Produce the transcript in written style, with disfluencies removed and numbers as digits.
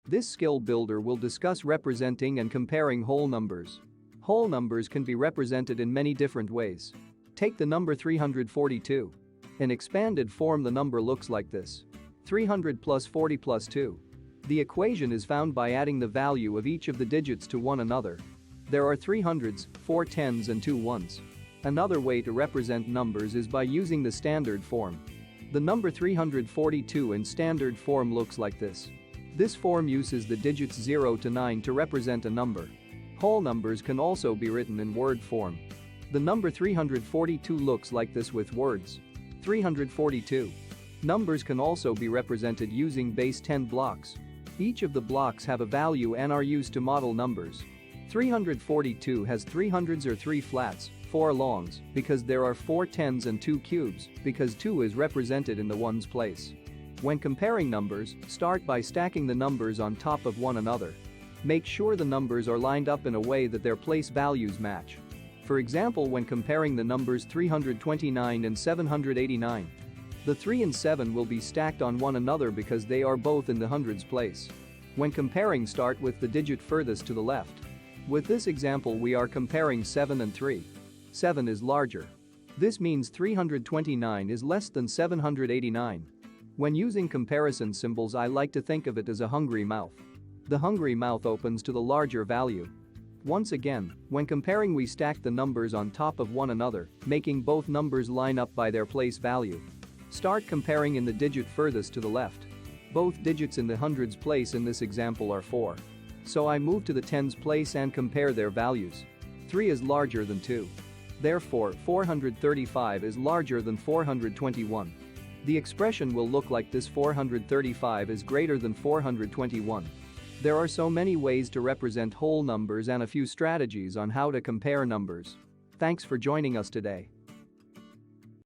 This skill builder will discuss representing and comparing whole numbers. Whole numbers can be represented in many different ways. Take the number 342. In expanded form, the number looks like this: 300 plus 40 plus 2. The equation is found by adding the value of each of the digits to one another. There are 3 hundreds, 4 tens and 2 ones. Another way to represent numbers is by using the standard form. The number 342 in standard form looks like this. This form uses the digits 0 to 9 to represent a number. Whole numbers can also be written in word form. The number 342 looks like this with words: 342. Numbers can also be represented using base 10 blocks. Each of the blocks have a value and are used to model numbers. 342 has 3 hundreds or 3 flats, 4 longs, because there are 4 tens and 2 cubes, because 2 is represented in the ones place. When comparing numbers, start by stacking the numbers on top of one another. Make sure the numbers are lined up in a way that their place values match. For example, when comparing the numbers 329 and 789, the 3 and 7 will be stacked on one another because they are both in the hundreds place. When comparing, start with the digit furthest to the left. With this example, we are comparing 7 and 3. 7 is larger. This means 329 is less than 789. When using comparison symbols, I like to think of it as a hungry mouth. The hungry mouth opens to the larger value. Once again, when comparing, we stack the numbers on top of one another, making both numbers line up by their place value. Start comparing in the digit furthest to the left. Both digits in the hundreds place in this example are 4. So I move to the tens place and compare their values. 3 is larger than 2. Therefore, 435 is larger than 421. The expression will look like this: 435 is greater than 421. There are so many ways to represent whole numbers and a few strategies on how to compare numbers. Thanks for joining us today.